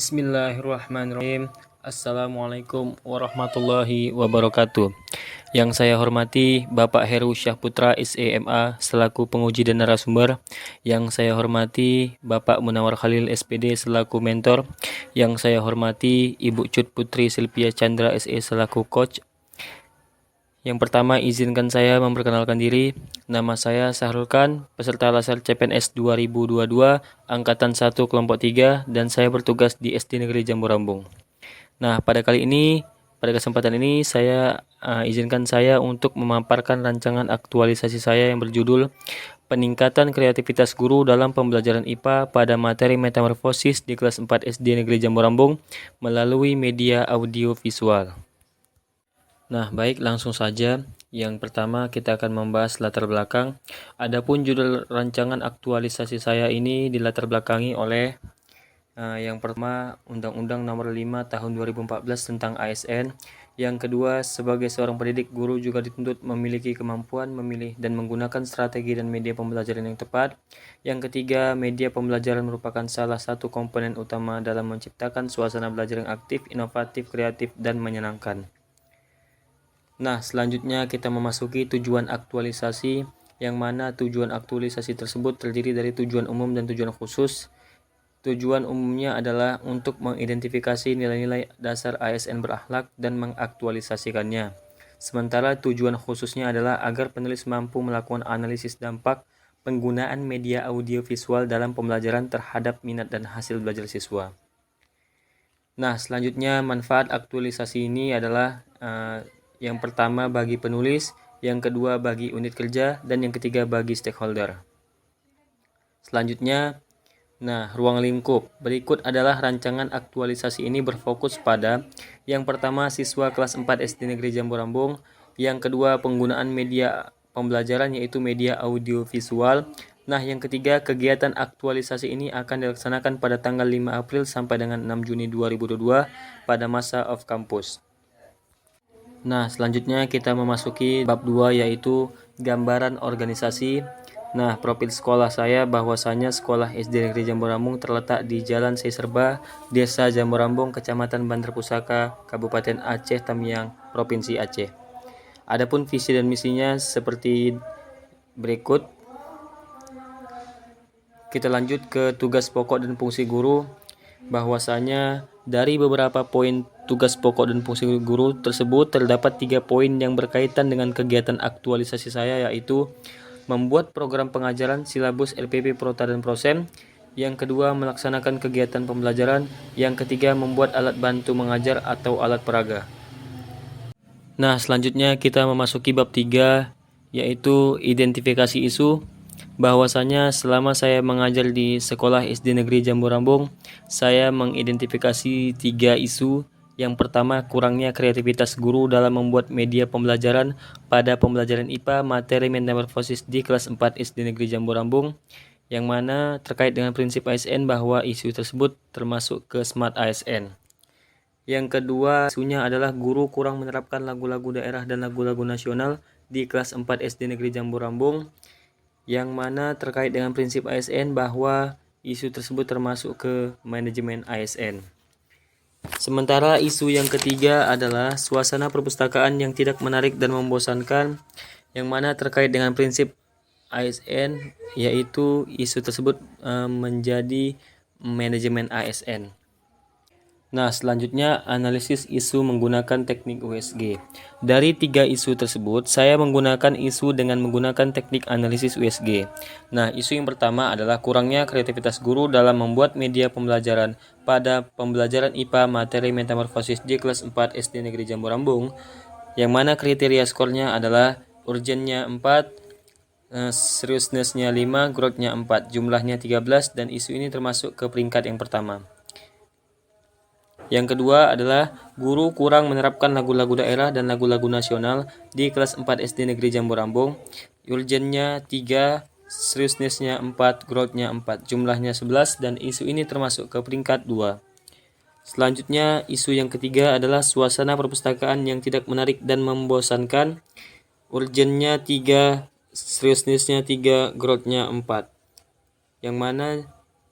Bismillahirrahmanirrahim. Assalamualaikum warahmatullahi wabarakatuh. Yang saya hormati Bapak Heru Syahputra SEMA selaku penguji dan narasumber. Yang saya hormati Bapak Munawar Khalil SPD selaku mentor. Yang saya hormati Ibu Cut Putri Silvia Chandra SE selaku coach. Yang pertama, izinkan saya memperkenalkan diri. Nama saya Sahrul Khan, peserta Laser CPNS 2022, Angkatan 1 Kelompok 3, dan saya bertugas di SD Negeri Jambu Rambung. Nah, pada kesempatan ini, saya izinkan saya untuk memaparkan rancangan aktualisasi saya yang berjudul Peningkatan Kreativitas Guru dalam Pembelajaran IPA pada materi metamorfosis di kelas 4 SD Negeri Jambu Rambung melalui media audio visual. Nah, baik, langsung saja. Yang pertama kita akan membahas latar belakang. Adapun judul rancangan aktualisasi saya ini dilatar belakangi oleh yang pertama Undang-Undang Nomor 5 Tahun 2014 tentang ASN. Yang kedua, sebagai seorang pendidik, guru juga dituntut memiliki kemampuan memilih dan menggunakan strategi dan media pembelajaran yang tepat. Yang ketiga, media pembelajaran merupakan salah satu komponen utama dalam menciptakan suasana belajar yang aktif, inovatif, kreatif, dan menyenangkan. Nah, selanjutnya kita memasuki tujuan aktualisasi, yang mana tujuan aktualisasi tersebut terdiri dari tujuan umum dan tujuan khusus. Tujuan umumnya adalah untuk mengidentifikasi nilai-nilai dasar ASN berakhlak dan mengaktualisasikannya. Sementara tujuan khususnya adalah agar penulis mampu melakukan analisis dampak penggunaan media audiovisual dalam pembelajaran terhadap minat dan hasil belajar siswa. Nah, selanjutnya manfaat aktualisasi ini adalah yang pertama bagi penulis, yang kedua bagi unit kerja, dan yang ketiga bagi stakeholder. Selanjutnya, ruang lingkup. Berikut adalah rancangan aktualisasi ini berfokus pada yang pertama siswa kelas 4 SD Negeri Jambu Rambung, yang kedua penggunaan media pembelajaran yaitu media audio visual. Nah, yang ketiga, kegiatan aktualisasi ini akan dilaksanakan pada tanggal 5 April sampai dengan 6 Juni 2022 pada masa off campus. Nah, selanjutnya kita memasuki bab 2 yaitu gambaran organisasi. Nah, profil sekolah saya bahwasanya sekolah SD Negeri Jambu Rambung terletak di Jalan Seiserba, Desa Jambu Rambung, Kecamatan Bandar Pusaka, Kabupaten Aceh Tamiang, Provinsi Aceh. Adapun visi dan misinya seperti berikut. Kita lanjut ke tugas pokok dan fungsi guru. Bahwasanya dari beberapa poin tugas pokok dan fungsi guru tersebut terdapat 3 poin yang berkaitan dengan kegiatan aktualisasi saya, yaitu membuat program pengajaran silabus LPP Prota dan Prosem, yang kedua melaksanakan kegiatan pembelajaran, yang ketiga membuat alat bantu mengajar atau alat peraga. Nah, selanjutnya kita memasuki bab 3 yaitu identifikasi isu. Bahwasanya selama saya mengajar di sekolah SD Negeri Jambu Rambung, saya mengidentifikasi 3 isu. Yang pertama, kurangnya kreativitas guru dalam membuat media pembelajaran pada pembelajaran IPA materi metamorfosis di kelas 4 SD Negeri Jambu Rambung, yang mana terkait dengan prinsip ASN bahwa isu tersebut termasuk ke Smart ASN. Yang kedua, isunya adalah guru kurang menerapkan lagu-lagu daerah dan lagu-lagu nasional di kelas 4 SD Negeri Jambu Rambung, yang mana terkait dengan prinsip ASN bahwa isu tersebut termasuk ke manajemen ASN. Sementara isu yang ketiga adalah suasana perpustakaan yang tidak menarik dan membosankan, yang mana terkait dengan prinsip ASN, yaitu isu tersebut menjadi manajemen ASN. Nah, selanjutnya analisis isu menggunakan teknik USG. Dari 3 isu tersebut, saya menggunakan isu dengan menggunakan teknik analisis USG. Nah, isu yang pertama adalah kurangnya kreativitas guru dalam membuat media pembelajaran pada pembelajaran IPA materi metamorfosis di kelas 4 SD Negeri Jambu Rambung, yang mana kriteria skornya adalah urgennya 4, seriousness-nya 5, growth-nya 4, jumlahnya 13, dan isu ini termasuk ke peringkat yang pertama. Yang kedua adalah guru kurang menerapkan lagu-lagu daerah dan lagu-lagu nasional di kelas 4 SD Negeri Jambu Rambung. Urgennya 3, seriousness-nya 4, growth-nya 4, jumlahnya 11, dan isu ini termasuk ke peringkat 2. Selanjutnya, isu yang ketiga adalah suasana perpustakaan yang tidak menarik dan membosankan. Urgennya 3, seriousness-nya 3, growth-nya 4. Yang mana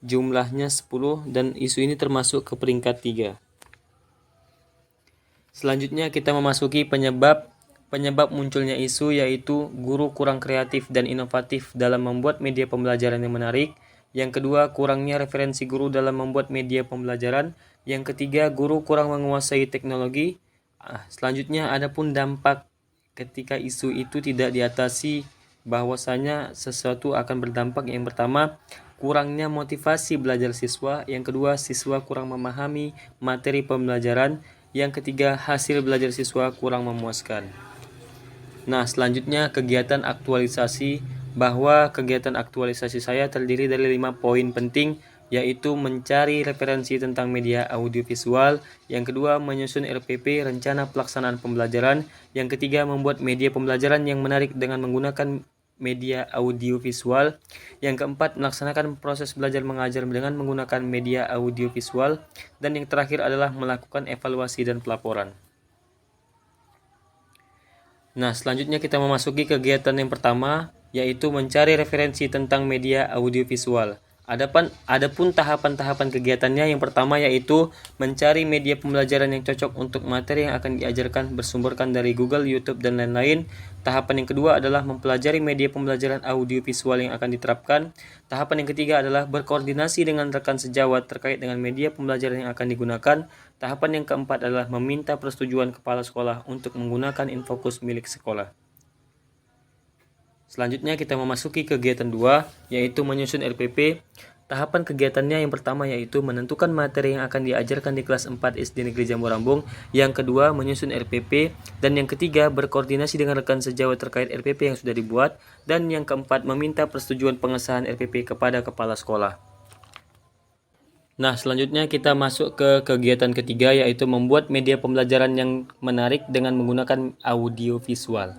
jumlahnya 10 dan isu ini termasuk ke peringkat 3. Selanjutnya kita memasuki penyebab munculnya isu, yaitu guru kurang kreatif dan inovatif dalam membuat media pembelajaran yang menarik. Yang kedua, kurangnya referensi guru dalam membuat media pembelajaran. Yang ketiga, guru kurang menguasai teknologi. Selanjutnya, adapun dampak ketika isu itu tidak diatasi, bahwasanya sesuatu akan berdampak. Yang pertama, kurangnya motivasi belajar siswa. Yang kedua, siswa kurang memahami materi pembelajaran. Yang ketiga, hasil belajar siswa kurang memuaskan. Nah, selanjutnya kegiatan aktualisasi, bahwa kegiatan aktualisasi saya terdiri dari 5 poin penting, yaitu mencari referensi tentang media audiovisual. Yang kedua, menyusun RPP, rencana pelaksanaan pembelajaran. Yang ketiga, membuat media pembelajaran yang menarik dengan menggunakan media audiovisual. Yang keempat, melaksanakan proses belajar mengajar dengan menggunakan media audiovisual. Dan yang terakhir adalah melakukan evaluasi dan pelaporan. Nah, selanjutnya kita memasuki kegiatan yang pertama, yaitu mencari referensi tentang media audiovisual. Adapun tahapan-tahapan kegiatannya, yang pertama yaitu mencari media pembelajaran yang cocok untuk materi yang akan diajarkan bersumberkan dari Google, YouTube, dan lain-lain. Tahapan yang kedua adalah mempelajari media pembelajaran audiovisual yang akan diterapkan. Tahapan yang ketiga adalah berkoordinasi dengan rekan sejawat terkait dengan media pembelajaran yang akan digunakan. Tahapan yang keempat adalah meminta persetujuan kepala sekolah untuk menggunakan infokus milik sekolah. Selanjutnya kita memasuki kegiatan 2, yaitu menyusun RPP. Tahapan kegiatannya yang pertama yaitu menentukan materi yang akan diajarkan di kelas 4 SD Negeri Jambu Rambung. Yang kedua, menyusun RPP. Dan yang ketiga, berkoordinasi dengan rekan sejawat terkait RPP yang sudah dibuat. Dan yang keempat, meminta persetujuan pengesahan RPP kepada kepala sekolah. Nah, selanjutnya kita masuk ke kegiatan ketiga, yaitu membuat media pembelajaran yang menarik dengan menggunakan audio visual.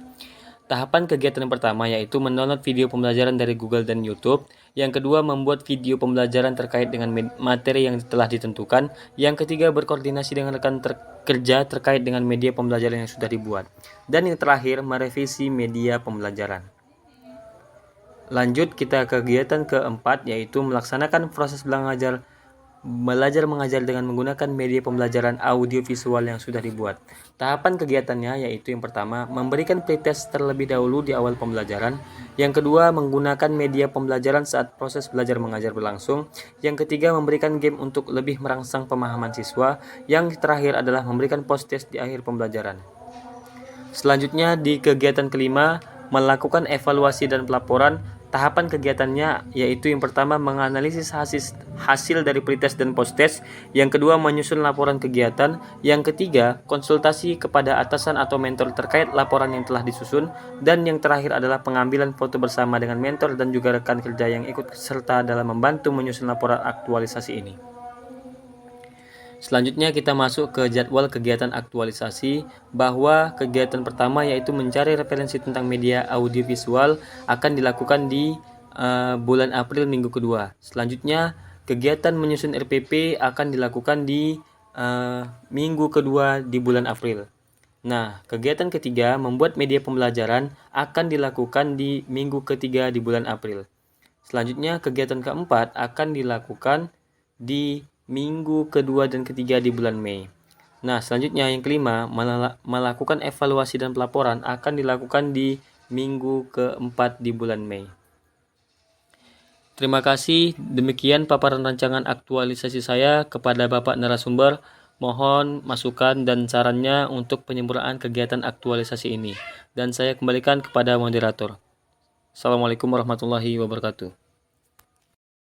Tahapan kegiatan yang pertama yaitu mendownload video pembelajaran dari Google dan YouTube. Yang kedua, membuat video pembelajaran terkait dengan materi yang telah ditentukan. Yang ketiga, berkoordinasi dengan rekan kerja terkait dengan media pembelajaran yang sudah dibuat. Dan yang terakhir, merevisi media pembelajaran. Lanjut kita ke kegiatan keempat, yaitu melaksanakan proses belajar mengajar dengan menggunakan media pembelajaran audiovisual yang sudah dibuat. Tahapan kegiatannya yaitu yang pertama, memberikan pretest terlebih dahulu di awal pembelajaran. Yang kedua, menggunakan media pembelajaran saat proses belajar mengajar berlangsung. Yang ketiga, memberikan game untuk lebih merangsang pemahaman siswa. Yang terakhir adalah memberikan post-test di akhir pembelajaran. Selanjutnya di kegiatan kelima, melakukan evaluasi dan pelaporan. Tahapan kegiatannya yaitu yang pertama, menganalisis hasil dari pretest dan post-test. Yang kedua, menyusun laporan kegiatan. Yang ketiga, konsultasi kepada atasan atau mentor terkait laporan yang telah disusun. Dan yang terakhir adalah pengambilan foto bersama dengan mentor dan juga rekan kerja yang ikut serta dalam membantu menyusun laporan aktualisasi ini. Selanjutnya kita masuk ke jadwal kegiatan aktualisasi, bahwa kegiatan pertama yaitu mencari referensi tentang media audiovisual akan dilakukan di bulan April minggu kedua. Selanjutnya kegiatan menyusun RPP akan dilakukan di minggu kedua di bulan April. Nah, kegiatan ketiga membuat media pembelajaran akan dilakukan di minggu ketiga di bulan April. Selanjutnya kegiatan keempat akan dilakukan di minggu kedua dan ketiga di bulan Mei. Nah, selanjutnya yang kelima, melakukan evaluasi dan pelaporan akan dilakukan di minggu keempat di bulan Mei. Terima kasih, demikian paparan rancangan aktualisasi saya kepada Bapak narasumber. Mohon masukan dan sarannya untuk penyempurnaan kegiatan aktualisasi ini. Dan saya kembalikan kepada moderator. Assalamualaikum warahmatullahi wabarakatuh.